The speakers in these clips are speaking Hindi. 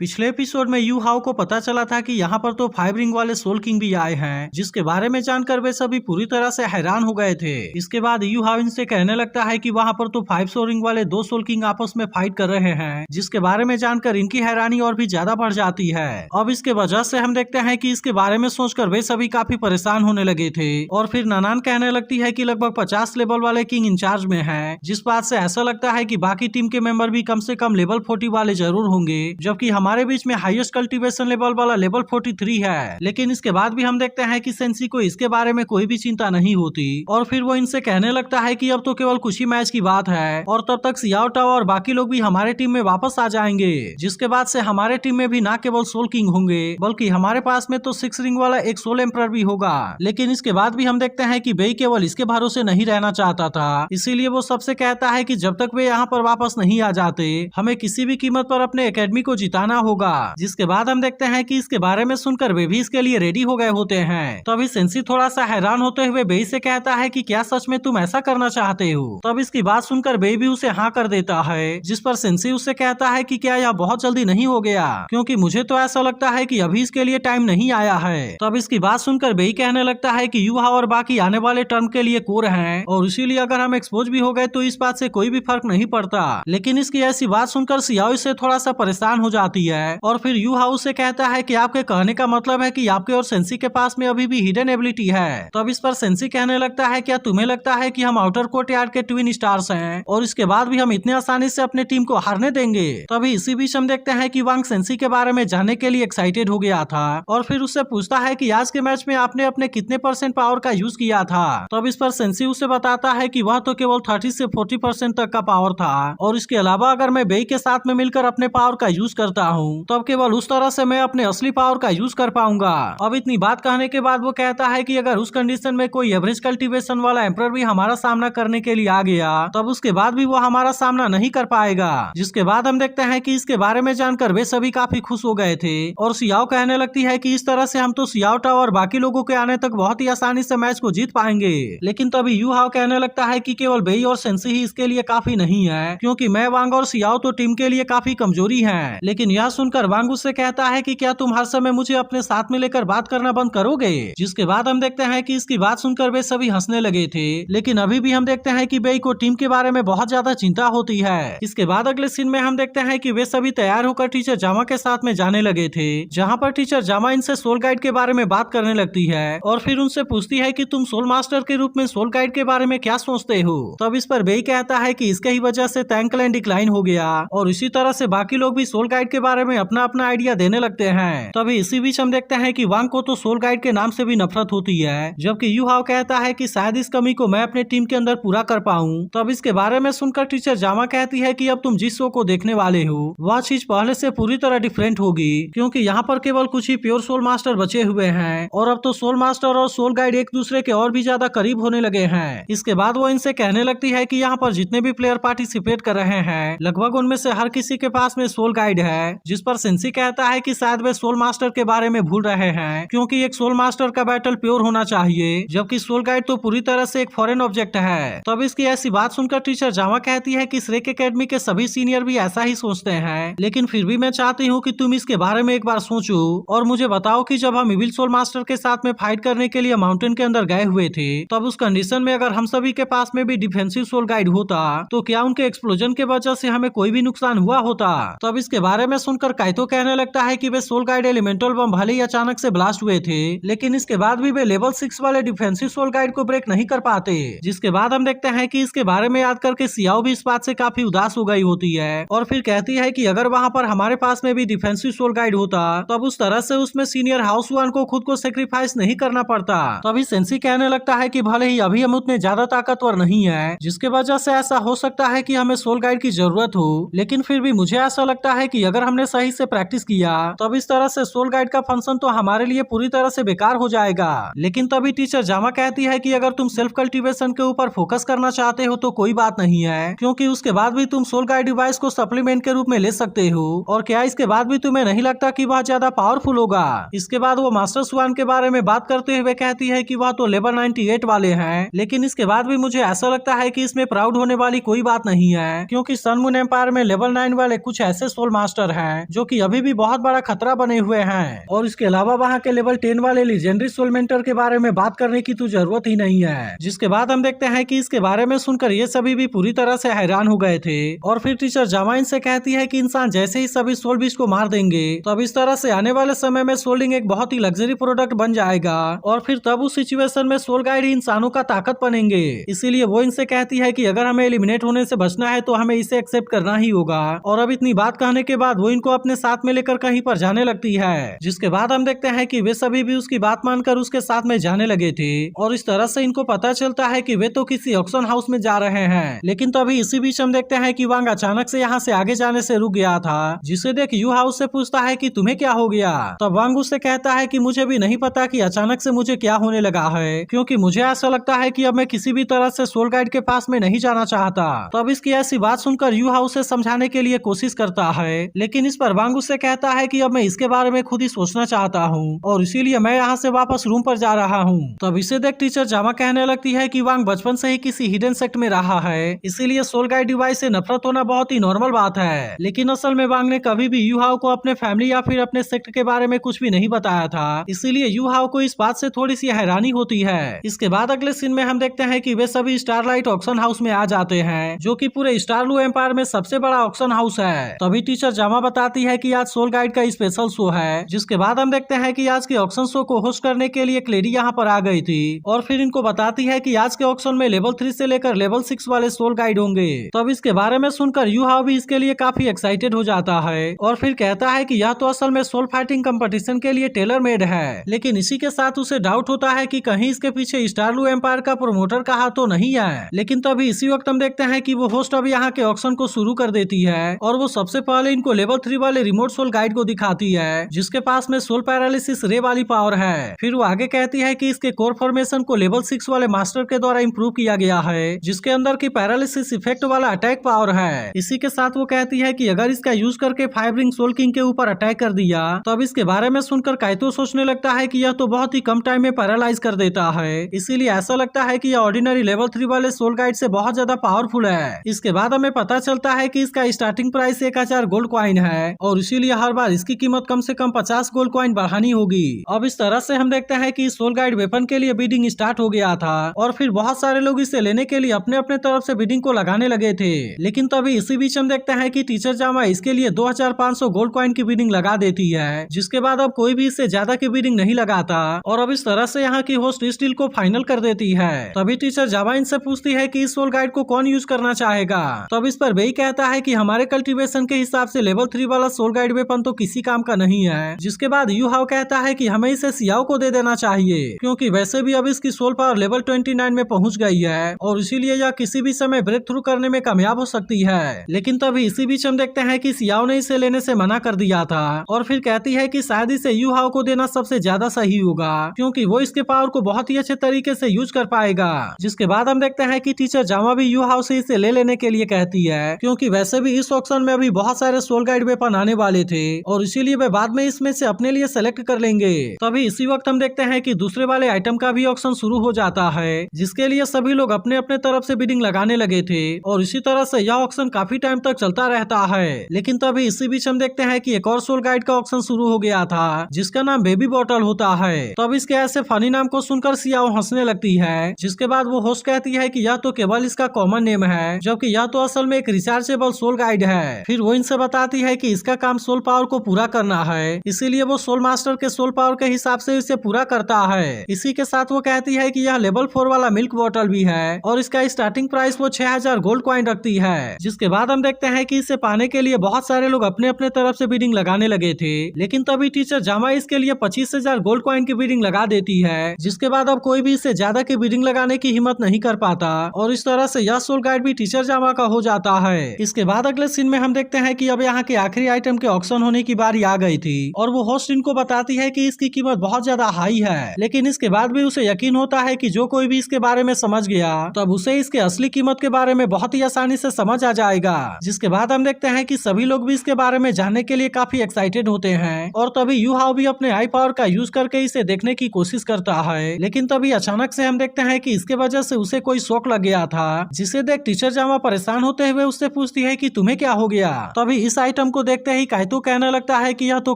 पिछले एपिसोड में यू हाउ को पता चला था कि यहाँ पर तो 5 रिंग वाले सोल किंग भी आए हैं, जिसके बारे में जानकर वे सभी पूरी तरह से हैरान हो गए थे। इसके बाद यू हाउ इनसे कहने लगता है कि वहाँ पर तो 5 रिंग वाले 2 सोल किंग आपस में फाइट कर रहे हैं, जिसके बारे में जानकर इनकी हैरानी और भी ज्यादा बढ़ जाती है। अब इसके वजह से हम देखते हैं कि इसके बारे में सोचकर वे सभी काफी परेशान होने लगे थे। और फिर नानान कहने लगती है कि लगभग 50 लेवल वाले किंग इंचार्ज में है, जिस बात से ऐसा लगता है कि बाकी टीम के मेंबर भी कम से कम लेवल 40 वाले जरूर होंगे, जबकि हमारे बीच में हाईएस्ट कल्टीवेशन लेवल वाला लेवल 43 है। लेकिन इसके बाद भी हम देखते हैं कि सेंसी को इसके बारे में कोई भी चिंता नहीं होती। और फिर वो इनसे कहने लगता है कि अब तो केवल कुछ ही मैच की बात है और तब तक सियाओ टाओ और बाकी लोग भी हमारे टीम में वापस आ जाएंगे, जिसके बाद से हमारे टीम में भी ना केवल सोल किंग होंगे बल्कि हमारे पास में तो 6 रिंग वाला एक सोल एम्परर भी होगा। लेकिन इसके बाद भी हम देखते हैं कि बेई केवल इसके भरोसे नहीं रहना चाहता था, इसीलिए वो सबसे कहता है कि जब तक वे यहाँ पर वापस नहीं आ जाते हमें किसी भी कीमत पर अपने एकेडमी को जिताना होगा। जिसके बाद हम देखते हैं कि इसके बारे में सुनकर वे भी इसके लिए रेडी हो गए होते हैं। तो अभी सेंसी थोड़ा सा हैरान होते हुए बेई से कहता है कि क्या सच में तुम ऐसा करना चाहते हो। तब इसकी बात सुनकर बेई भी उसे हाँ कर देता है, जिस पर सेंसी उससे कहता है कि क्या यह बहुत जल्दी नहीं हो गया, क्योंकि मुझे तो ऐसा लगता है कि अभी इसके लिए टाइम नहीं आया है। तब इसकी बात सुनकर बेई कहने लगता है कि यूहा और बाकी आने वाले टर्म के लिए कोर हैं और इसीलिए अगर हम एक्सपोज भी हो गए तो इस बात से कोई भी फर्क नहीं पड़ता। लेकिन इसकी ऐसी बात सुनकर सियाओ इससे थोड़ा सा परेशान हो जाती है और फिर यू हाउ से कहता है कि आपके कहने का मतलब है कि आपके और सेंसी के पास में अभी भी हिडन एबिलिटी है। तो अब इस पर सेंसी कहने लगता है क्या तुम्हें लगता है कि हम आउटर कोर्ट यार्ड के ट्विन स्टार्स हैं और इसके बाद भी हम इतने आसानी से अपने टीम को हारने देंगे। तो अभी इसी बीच हम देखते हैं कि वांग सेंसी के बारे में जानने के लिए एक्साइटेड हो गया था और फिर उससे पूछता है कि आज के मैच में आपने अपने कितने % पावर का यूज किया था। तो अब इस पर सेंसी उसे बताता है कि वह तो केवल 30 से 40% तक का पावर था और इसके अलावा अगर मैं बेई के साथ में मिलकर अपने पावर का यूज करता हूँ तो अब केवल उस तरह से मैं अपने असली पावर का यूज कर पाऊंगा। अब इतनी बात कहने के बाद वो कहता है कि अगर उस कंडीशन में कोई एवरेज कल्टीवेशन वाला एम्परर भी हमारा सामना करने के लिए आ गया तब उसके बाद भी वो हमारा सामना नहीं कर पाएगा। जिसके बाद हम देखते हैं कि इसके बारे में जानकर वे सभी काफी खुश हो गए थे और सियाओ कहने लगती है कि इस तरह से हम तो सियाओ टाओ और बाकी लोगों के आने तक बहुत ही आसानी से मैच को जीत पाएंगे। लेकिन तभी यू हाउ कहने लगता है कि केवल बेई और सेंसी ही इसके लिए काफी नहीं है, क्योंकि मैं, वांग और सियाओ तो टीम के लिए काफी कमजोरी है। लेकिन यह सुनकर वांग उससे कहता है कि क्या तुम हर समय मुझे अपने साथ में लेकर बात करना बंद करोगे। जिसके बाद हम देखते हैं कि इसकी बात सुनकर वे सभी हंसने लगे थे। लेकिन अभी भी हम देखते हैं कि बेई को टीम के बारे में बहुत ज्यादा चिंता होती है। इसके बाद अगले सीन में हम देखते हैं कि वे सभी तैयार होकर टीचर जामा के साथ में जाने लगे थे, जहाँ पर टीचर जामा इनसे सोल गाइड के बारे में बात करने लगती है और फिर उनसे पूछती है कि तुम सोल मास्टर के रूप में सोल गाइड के बारे में क्या सोचते हो। तब इस पर बेई कहता है कि इसके ही वजह से टैंक क्लैन डिक्लाइन हो गया और इसी तरह से बाकी लोग भी सोल गाइड के बारे में अपना अपना आइडिया देने लगते हैं। तभी इसी बीच हम देखते हैं कि वांग को तो सोल गाइड के नाम से भी नफरत होती है, जबकि यू हाउ कहता है कि शायद इस कमी को मैं अपने टीम के अंदर पूरा कर पाऊं। तब इसके बारे में सुनकर टीचर जामा कहती है कि अब तुम जिस शो को देखने वाले हो वह चीज पहले से पूरी तरह डिफरेंट होगी, क्योंकि यहाँ पर केवल कुछ ही प्योर सोल मास्टर बचे हुए हैं और अब तो सोल मास्टर और सोल गाइड एक दूसरे के और भी ज्यादा करीब होने लगे हैं। इसके बाद वो इनसे कहने लगती है कि यहाँ पर जितने भी प्लेयर पार्टिसिपेट कर रहे हैं लगभग उनमें से हर किसी के पास में सोल गाइड है। जिस पर सेंसी कहता है कि शायद वे सोल मास्टर के बारे में भूल रहे हैं, क्योंकि एक सोल मास्टर का बैटल प्योर होना चाहिए, जबकि सोल गाइड तो पूरी तरह से एक फॉरेन ऑब्जेक्ट है। तब इसकी ऐसी बात सुनकर टीचर जामा कहती है कि श्रेक एकेडमी के सभी सीनियर भी ऐसा ही सोचते हैं, लेकिन फिर भी मैं चाहती हूँ कि तुम इसके बारे में एक बार सोचो और मुझे बताओ कि जब हम इविल सोल मास्टर के साथ में फाइट करने के लिए माउंटेन के अंदर गए हुए थे तब उस कंडीशन में अगर हम सभी के पास में भी डिफेंसिव सोल गाइड होता तो क्या उनके एक्सप्लोजन के वजह से हमें कोई भी नुकसान हुआ होता। तब इसके बारे में सुनकर काइतो कहने लगता है कि वे सोल गाइड एलिमेंटल बम भले ही अचानक से ब्लास्ट हुए थे, लेकिन इसके बाद भी वे लेवल 6 वाले डिफेंसिव सोल गाइड को ब्रेक नहीं कर पाते। जिसके बाद हम देखते हैं कि इसके बारे में याद करके सियाओ भी इस बात से काफी उदास हो गई होती है और फिर कहती है कि अगर वहाँ पर हमारे पास में भी डिफेंसिव सोल गाइड होता तब उस तरह से उसमें सीनियर हाउस वन को खुद को सेक्रीफाइस नहीं करना पड़ता। तभी सेंसी कहने लगता है कि भले ही अभी हम उतने ज्यादा ताकतवर नहीं है जिसके वजह से ऐसा हो सकता है कि हमें सोल गाइड की जरूरत हो, लेकिन फिर भी मुझे ऐसा लगता है कि अगर हमने सही से प्रैक्टिस किया तब इस तरह से सोल गाइड का फंक्शन तो हमारे लिए पूरी तरह से बेकार हो जाएगा। लेकिन तभी टीचर जामा कहती है कि अगर तुम सेल्फ कल्टीवेशन के ऊपर फोकस करना चाहते हो तो कोई बात नहीं है, क्योंकि उसके बाद भी तुम सोल गाइड डिवाइस को सप्लीमेंट के रूप में ले सकते हो और क्या इसके बाद भी तुम्हें नहीं लगता कि वह ज्यादा पावरफुल होगा। इसके बाद वो मास्टर स्वान के बारे में बात करते हुए कहती है कि वह तो लेवल 98 वाले हैं, लेकिन इसके बाद भी मुझे ऐसा लगता है कि इसमें प्राउड होने वाली कोई बात नहीं है, क्योंकि सन मून एम्पायर में लेवल 9 वाले कुछ ऐसे सोल मास्टर हैं हैं जो कि अभी भी बहुत बड़ा खतरा बने हुए हैं। और इसके अलावा वहाँ के लेवल 10 वाले लीजेंडरी सोल मेंटर के बारे में बात करने की तो जरूरत ही नहीं है। जिसके बाद हम देखते हैं कि इसके बारे में सुनकर ये सभी भी पूरी तरह से हैरान हो गए थे। और फिर टीचर जामा इनसे कहती है कि इंसान जैसे ही सभी सोल बीज को मार देंगे तब इस तरह से आने वाले समय में सोल्डिंग एक बहुत ही लग्जरी प्रोडक्ट बन जाएगा और फिर तब उस सिचुएशन में सोल गाइड ही इंसानों का ताकत बनेंगे। इसीलिए वो इनसे कहती है कि अगर हमें एलिमिनेट होने से बचना है तो हमें इसे एक्सेप्ट करना ही होगा। और अब इतनी बात कहने के बाद वो इनको अपने साथ में लेकर कहीं पर जाने लगती है। जिसके बाद हम देखते हैं कि वे सभी भी उसकी बात मानकर उसके साथ में जाने लगे थे। और इस तरह से इनको पता चलता है कि वे तो किसी ऑक्शन हाउस में जा रहे हैं। लेकिन तभी इसी बीच हम देखते हैं कि वांग अचानक से यहाँ से आगे जाने से रुक गया था। जिसे देख यू हाउस से पूछता है कि तुम्हें क्या हो गया। तब वांग उससे कहता है कि मुझे भी नहीं पता कि अचानक से मुझे क्या होने लगा है, क्योंकि मुझे ऐसा लगता है कि अब मैं किसी भी तरह से सोल गाइड के पास में नहीं जाना चाहता। तब इसकी ऐसी बात सुनकर यू हाउस से समझाने के लिए कोशिश करता है, लेकिन इस पर वांग उससे कहता है कि अब मैं इसके बारे में खुद ही सोचना चाहता हूँ और इसीलिए मैं यहाँ से वापस रूम पर जा रहा हूँ। तब इसे देख टीचर जामा कहने लगती है कि वांग बचपन से ही किसी हिडन सेक्ट में रहा है, इसीलिए सोल गाइड डिवाइस से नफरत होना बहुत ही नॉर्मल बात है। लेकिन असल में वांग ने कभी भी यू हाउ को अपने फैमिली या फिर अपने सेक्ट के बारे में कुछ भी नहीं बताया था, इसीलिए यू हाउ को इस बात से थोड़ी सी हैरानी होती है। इसके बाद अगले सीन में हम देखते हैं कि वे सभी स्टारलाइट ऑक्शन हाउस में आ जाते हैं, जो कि पूरे स्टारलू एम्पायर में सबसे बड़ा ऑक्शन हाउस है। तभी टीचर जामा बताती है कि आज सोल गाइड का स्पेशल शो है। जिसके बाद हम देखते हैं कि आज के ऑक्शन शो को होस्ट करने के लिए एक लेडी यहाँ पर आ गई थी और फिर इनको बताती है कि आज के ऑक्शन में लेवल 3 से लेकर लेवल 6 वाले सोल गाइड होंगे। तब इसके बारे में सुनकर यू हाउ भी इसके लिए काफी एक्साइटेड हो जाता है और फिर कहता है कि यह तो असल में सोल फाइटिंग कंपटीशन के लिए टेलर मेड है। लेकिन इसी के साथ उसे डाउट होता है कि कहीं इसके पीछे स्टारलू एम्पायर का प्रोमोटर का हाथ तो नहीं है। लेकिन तभी इसी वक्त हम देखते हैं कि वो होस्ट अब यहाँ के ऑक्शन को शुरू कर देती है और वो सबसे पहले इनको लेवल 3 वाले रिमोट सोल गाइड को दिखाती है, जिसके पास में सोल पैरालिसिस रे वाली पावर है। फिर वो आगे कहती है कि इसके कोर फॉर्मेशन को लेवल 6 वाले मास्टर के द्वारा इम्प्रूव किया गया है, जिसके अंदर की पैरालिसिस इफेक्ट वाला अटैक पावर है। इसी के साथ वो कहती है कि अगर इसका यूज करके 5 रिंग सोल किंग के ऊपर अटैक कर दिया तब इसके बारे में सुनकर काइतो सोचने लगता है कि यह तो बहुत ही कम टाइम में पैरालाइज कर देता है, इसीलिए ऐसा लगता है कि यह ऑर्डिनरी लेवल 3 वाले सोल गाइड से बहुत ज्यादा पावरफुल है। इसके बाद हमें पता चलता है कि इसका स्टार्टिंग प्राइस 1000 गोल्ड कॉइन है और इसीलिए हर बार इसकी कीमत कम से कम 50 गोल्ड कॉइन बढ़ानी होगी। अब इस तरह से हम देखते हैं कि सोल गाइड वेपन के लिए बिडिंग स्टार्ट हो गया था और फिर बहुत सारे लोग इसे लेने के लिए अपने अपने तरफ से बिडिंग को लगाने लगे थे। लेकिन तभी इसी बीच हम देखते हैं कि टीचर जामा इसके लिए 2500 गोल्ड कॉइन की बिडिंग लगा देती है, जिसके बाद अब कोई भी इससे ज्यादा की बिडिंग नहीं लगाता और अब इस तरह से यहाँ की होस्ट इस डील को फाइनल कर देती है। तभी टीचर जामा इनसे पूछती है कि इस सोल गाइड को कौन यूज करना चाहेगा। तब इस पर बेई कहता है कि हमारे कल्टीवेशन के हिसाब से लेवल 3 वाला सोल गाइड वेपन तो किसी काम का नहीं है। जिसके बाद यू हाउ कहता है कि हमें इसे सियाओ को दे देना चाहिए, क्योंकि वैसे भी अब इसकी सोल पावर लेवल 29 में पहुंच गई है और इसीलिए यह किसी भी समय ब्रेक थ्रू करने में कामयाब हो सकती है। लेकिन तभी इसी बीच हम देखते हैं कि सियाओ ने इसे लेने से मना कर दिया था और फिर कहती है कि शायद इसे यू हाउ को देना सबसे ज्यादा सही होगा, क्योंकि वो इसके पावर को बहुत ही अच्छे तरीके से यूज कर पाएगा। जिसके बाद हम देखते हैं कि टीचर जामा भी यू हाउ से इसे ले लेने के लिए कहती है, क्योंकि वैसे भी इस ऑक्शन में अभी बहुत सारे सोल गाइड वेपन आने वाले थे और इसीलिए वे बाद में इसमें से अपने लिए सेलेक्ट कर लेंगे। तभी इसी वक्त हम देखते हैं कि दूसरे वाले आइटम का भी ऑक्शन शुरू हो जाता है, जिसके लिए सभी लोग अपने अपने तरफ से बिडिंग लगाने लगे थे और इसी तरह से यह ऑक्शन काफी टाइम तक चलता रहता है। लेकिन तभी इसी बीच हम देखते हैं कि एक और सोल गाइड का ऑक्शन शुरू हो गया था, जिसका नाम बेबी बॉटल होता है। तब इसके ऐसे फनी नाम को सुनकर सियाओ हंसने लगती है, जिसके बाद वो होस्ट कहती है कि यह तो केवल इसका कॉमन नेम है, जबकि यह तो असल में एक रिचार्जेबल सोल गाइड है। फिर वो इनसे बताती है कि इसका काम सोल पावर को पूरा करना है, इसीलिए वो सोल मास्टर के सोल पावर के हिसाब से इसे पूरा करता है। इसी के साथ वो कहती है कि यह लेवल 4 वाला मिल्क बॉटल भी है और इसका स्टार्टिंग प्राइस वो 6000 गोल्ड कॉइन रखती है। जिसके बाद हम देखते हैं कि इसे पाने के लिए बहुत सारे लोग अपने अपने तरफ से बिडिंग लगाने लगे थे। लेकिन तभी टीचर जामा इसके लिए 25000 गोल्ड कॉइन की बिडिंग लगा देती है, जिसके बाद अब कोई भी इससे ज्यादा की बिडिंग लगाने की हिम्मत नहीं कर पाता और इस तरह से यह सोल गाइड भी टीचर जामा का हो जाता है। इसके बाद अगले सीन में हम देखते हैं कि अब यहाँ के आखिरी आइटम के ऑक्शन होने की बारी आ गई थी और वो होस्ट इनको बताती है कि इसकी कीमत बहुत ज्यादा हाई है। लेकिन इसके बाद भी उसे यकीन होता है कि जो कोई भी इसके बारे में समझ गया तब उसे इसके असली कीमत के बारे में बहुत ही आसानी से समझ आ जाएगा। जिसके बाद हम देखते हैं कि सभी लोग भी इसके बारे में जानने के लिए काफी एक्साइटेड होते हैं और तभी यू हाउ भी अपने आई पावर का यूज करके इसे देखने की कोशिश करता है। लेकिन तभी अचानक से हम देखते हैं कि इसके वजह से उसे कोई शॉक लग गया था, जिसे देख टीचर जामा परेशान होते हुए उससे पूछती है कि तुम्हें क्या हो गया। तभी इस आइटम को देखते ही काइतो कहने लगता है कि यह तो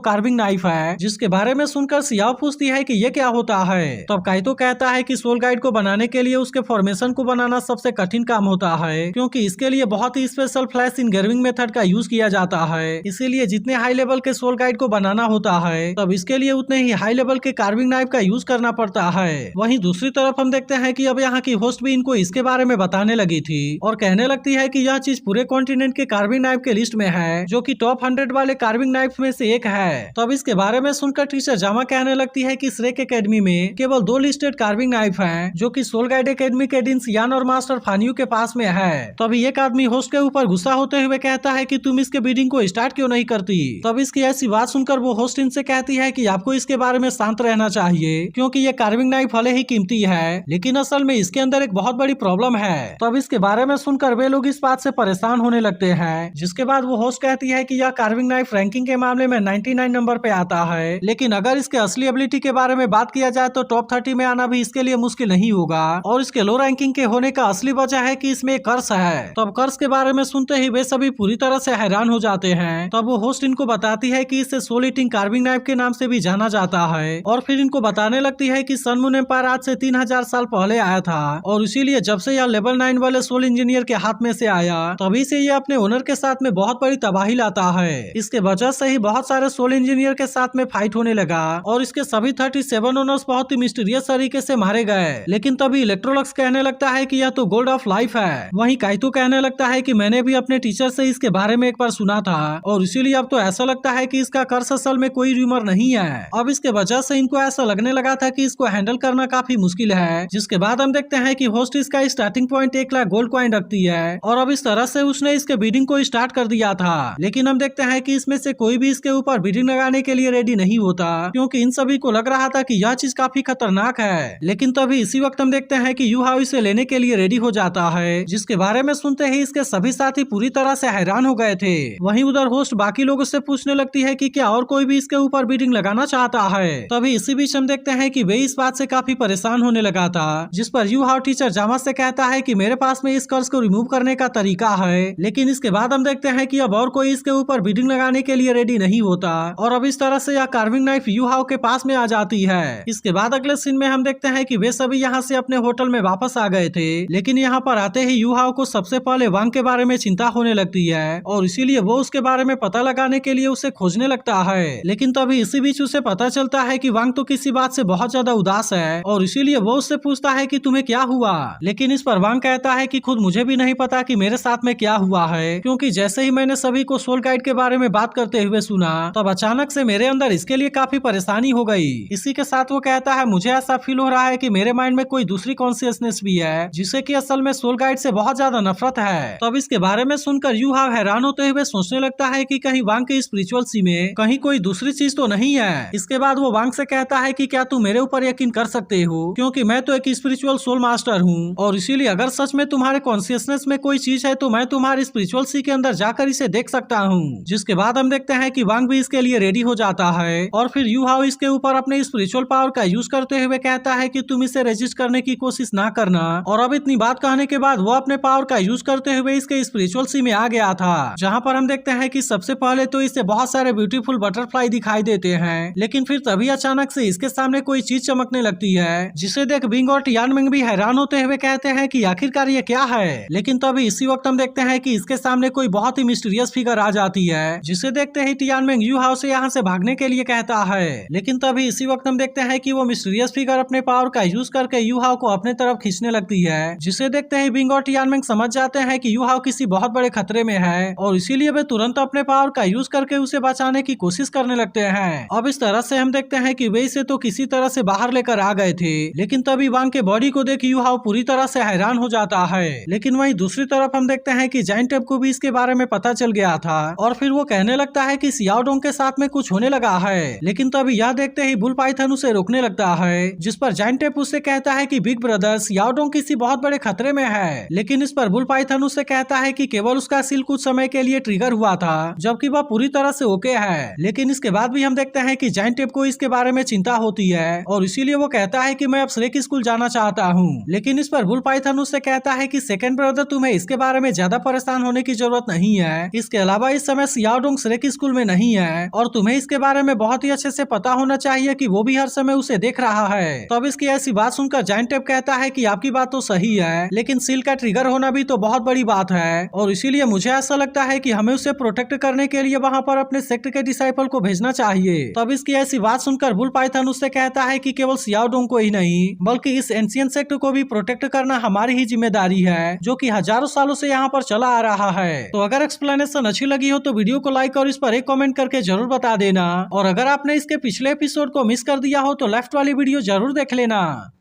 कार्विंग नाइफ है, जिसके बारे में सुनकर सियाओ पूछती है कि ये क्या होता है। तब काइतो कहता है कि सोल गाइड को बनाने के लिए उसके फॉर्मेशन को बनाना सबसे कठिन काम होता है, क्योंकि इसके लिए बहुत ही स्पेशल फ्लैश इनग्रेविंग मेथड का यूज किया जाता है। इसीलिए जितने हाई लेवल के सोल गाइड को बनाना होता है तब इसके लिए उतने ही हाई लेवल के कार्विंग नाइफ का यूज करना पड़ता है। वहीं दूसरी तरफ हम देखते हैं कि अब यहाँ की होस्ट भी इनको इसके बारे में बताने लगी थी और कहने लगती है कि यह चीज पूरे कॉन्टिनेंट के कार्विंग नाइफ के लिस्ट में है, जो कि टॉप 100 वाले कार्विंग नाइफ में से एक है। तब इसके बारे में सुनकर टीचर जामा कहने लगती है कि श्रेक एकेडमी में केवल 2 लिस्टेड कार्विंग नाइफ हैं, जो कि सोल गाइड एकेडमी के डीन सियान और मास्टर फानियू के पास में है। तभी एक आदमी होस्ट के ऊपर गुस्सा होते हुए कहता है कि तुम इसके बिडिंग को स्टार्ट क्यों नहीं करती। तब इसकी ऐसी बात सुनकर वो होस्ट इनसे कहती है कि आपको इसके बारे में शांत रहना चाहिए, क्योंकि ये कार्विंग नाइफ भले ही कीमती है, लेकिन असल में इसके अंदर एक बहुत बड़ी प्रॉब्लम है। तब इसके बारे में सुनकर वे लोग इस बात से परेशान होने लगते हैं, जिसके बाद वो होस्ट कहती है कि यह कार्विंग नाइफ रैंकिंग के मामले में 99 नंबर पे आता है, लेकिन अगर इसके असली एबिलिटी के बारे में बात किया जाए तो टॉप 30 में आना भी इसके लिए मुश्किल नहीं होगा। और इसके लो रैंकिंग के होने का असली वजह है कि इसमें कर्स है। तब कर्स के बारे में सुनते ही वे सभी पूरी तरह से हैरान हो जाते हैं। तब वो होस्ट इनको बताती है कि इसे सोल ईटिंग कार्विंग नाइफ के नाम से भी जाना जाता है, और फिर इनको बताने लगती है कि सन मून एम्पायर आज से 3000 साल पहले आया था, और इसीलिए जब से यह लेवल 9 वाले सोल इंजीनियर के हाथ में से आया तभी से ये अपने ओनर के साथ में बहुत बड़ी तबाही लाता है। इसके वजह से ही बहुत सारे सोल इंजीनियर के साथ में फाइट होने लगा और इसके सभी 37 ओनर्स बहुत ही मिस्टीरियस तरीके से मारे गए। लेकिन तभी इलेक्ट्रोलक्स कहने लगता है कि यह तो गोल्ड ऑफ लाइफ है। वहीं काइतो कहने लगता है कि मैंने भी अपने टीचर से इसके बारे में एक बार सुना था, और इसीलिए अब तो ऐसा लगता है कि इसका कर्स असल में कोई र्यूमर नहीं है। अब इसके वजह से इनको ऐसा लगने लगा था कि इसको हैंडल करना काफी मुश्किल है। जिसके बाद हम देखते हैं कि होस्ट इसका starting point 1 lakh gold coin रखती है, और अब इस तरह से उसने इसके बिडिंग को स्टार्ट कर दिया था। लेकिन हम देखते हैं कि इसमें से कोई भी इसके ऊपर बिडिंग लगाने के लिए रेडी नहीं होता, क्योंकि इन सभी को लग रहा था कि यह चीज काफी खतरनाक है। लेकिन तभी इसी वक्त हम देखते हैं कि यू हाउ इसे लेने के लिए रेडी हो जाता है, जिसके बारे में सुनते ही इसके सभी साथी पूरी तरह से हैरान हो गए थे। वहीं उधर होस्ट बाकी लोगों से पूछने लगती है कि क्या और कोई भी इसके ऊपर बिडिंग लगाना चाहता है। तभी इसी बीच हम देखते हैं कि वे इस बात से काफी परेशान होने लगा था, जिस पर यू हाउ टीचर जामा से कहता है कि मेरे पास में इस कर्ज को रिमूव करने का तरीका है। लेकिन इसके बाद हम देखते हैं कि अब और कोई इसके ऊपर बिडिंग लगाने के लिए रेडी नहीं होता, और अब इस तरह से यह कार्विंग नाइफ यू हाउ के पास में आ जाती है। इसके बाद अगले सीन में हम देखते हैं कि वे सभी यहाँ से अपने होटल में वापस आ गए थे, लेकिन यहाँ पर आते ही यू हाउ को सबसे पहले वांग के बारे में चिंता होने लगती है, और इसीलिए वो उसके बारे में पता लगाने के लिए उसे खोजने लगता है। लेकिन तभी इसी बीच उसे पता चलता है कि वांग तो किसी बात से बहुत ज्यादा उदास है, और इसीलिए वो उससे पूछता है कि तुम्हें क्या हुआ। लेकिन इस पर वांग कहता है कि खुद मुझे भी नहीं पता कि मेरे साथ में क्या हुआ है, क्योंकि जैसे ही मैंने सभी को सोल गाइड के बारे में बात करते हुए सुना तब अचानक से मेरे अंदर इसके लिए काफी परेशानी हो गई। इसी के साथ वो कहता है मुझे ऐसा फील हो रहा है कि मेरे माइंड में कोई दूसरी कॉन्शियसनेस भी है, जिसे कि असल में सोल गाइड से बहुत ज्यादा नफरत है। तब इसके बारे में सुनकर यू हाव हैरान होते हुए सोचने लगता है कि कहीं वांग के स्पिरिचुअल सी में कहीं कोई दूसरी चीज तो नहीं है। इसके बाद वो वांग से कहता है कि क्या तुम मेरे ऊपर यकीन कर सकते हो, क्योंकि मैं तो एक स्पिरिचुअल सोल मास्टर हूँ, और इसीलिए अगर सच में तुम्हारे कॉन्शियसनेस में कोई चीज है तो मैं तुम्हारे स्पिरिचुअल सी के अंदर जाकर इसे देख सकता हूँ। जिसके बाद हम देखते हैं कि वांग भी इसके लिए रेडी हो जाता है, और फिर यू हाव इसके ऊपर अपने स्पिरिचुअल पावर का यूज करते हुए कहता है कि तुम इसे रेजिस्ट करने की कोशिश ना करना। और अब इतनी बात कहने के बाद वो अपने पावर का यूज करते हुए इसके स्पिरिचुअल सी में आ गया था, जहाँ पर हम देखते हैं कि सबसे पहले तो इसे बहुत सारे ब्यूटीफुल बटरफ्लाई दिखाई देते हैं, लेकिन फिर तभी अचानक से इसके सामने कोई चीज चमकने लगती है, जिसे देख बिंग और टियानमेंग भी हैरान होते हुए कहते हैं कि आखिरकार ये क्या है। लेकिन तभी इसी वक्त हम देखते हैं कि इसके सामने कोई बहुत ही मिस्टीरियस फिगर आ जाती है, जिसे देखते ही टियानमेंग यू हाउ से यहाँ से भागने के लिए कहता है। लेकिन तभी इसी वक्त हम देखते हैं कि वो मिस्टीरियस फिगर अपने पावर का यूज करके यू हाउ को अपने तरफ खींचने लगती है, जिसे देखते ही बिंग और टियानमेंग समझ जाते हैं कि यू हाउ किसी बहुत बड़े खतरे में है, और इसीलिए वे तुरंत अपने पावर का यूज करके उसे बचाने की कोशिश करने लगते हैं। अब इस तरह से हम देखते हैं कि वे इसे तो किसी तरह से बाहर लेकर आ गए थे, लेकिन तभी वांग के बॉडी को देख यू हाउ पूरी तरह से हैरान हो जाता है। लेकिन वहीं दूसरी तरफ हम देखते हैं कि जाइंट टेप को भी इसके बारे में पता चल गया था, और फिर वो कहने लगता है कि सियाओडोंग के साथ में कुछ होने लगा है। लेकिन तभी यह देखते ही बुल पाइथन उसे रोकने लगता है, जिस पर जाइंट टेप उससे कहता है कि बिग ब्रदर सियाओडोंग किसी बहुत बड़े खतरे में है। लेकिन इस पर बुल पाइथन उससे कहता है कि केवल उसका सील कुछ समय के लिए ट्रिगर हुआ था, जबकि वह पूरी तरह से ओके है। लेकिन इसके बाद भी हम देखते हैं कि जाइंट टेप को इसके बारे में चिंता होती है, और इसीलिए वो कहता है कि मैं अब श्रेक स्कूल जाना चाहता हूँ। लेकिन इस पर बुल पाइथन उससे कहता है कि सेकंड ब्रदर तुम्हें इसके बारे में ज्यादा परेशान होने की जरूरत नहीं है। इसके अलावा इस इस समय सियाओडोंग श्रेक स्कूल में नहीं है और तुम्हें इसके बारे में बहुत ही अच्छे से पता होना चाहिए कि वो भी हर समय उसे देख रहा है। तब इसकी ऐसी बात सुनकर जायंट टेप कहता है कि आपकी बात तो सही है, लेकिन सील का ट्रिगर होना भी तो बहुत बड़ी बात है और इसीलिए मुझे ऐसा लगता है कि हमें उसे प्रोटेक्ट करने के लिए वहाँ पर अपने सेक्ट के डिसाइपल को भेजना चाहिए। तब इसकी ऐसी बात सुनकर बुल पाइथन उससे कहता है कि केवल सियाओडोंग को ही नहीं बल्कि इस एंशिएंट सेक्ट को भी प्रोटेक्ट करना हमारी ही जिम्मेदारी है, जो कि हजारों सालों से यहाँ पर चला आ रहा है। तो अगर एक्सप्लेनेशन अच्छी लगी हो तो वीडियो को लाइक और इस पर एक कमेंट करके जरूर बता देना, और अगर आपने इसके पिछले एपिसोड को मिस कर दिया हो तो लेफ्ट वाली वीडियो जरूर देख लेना।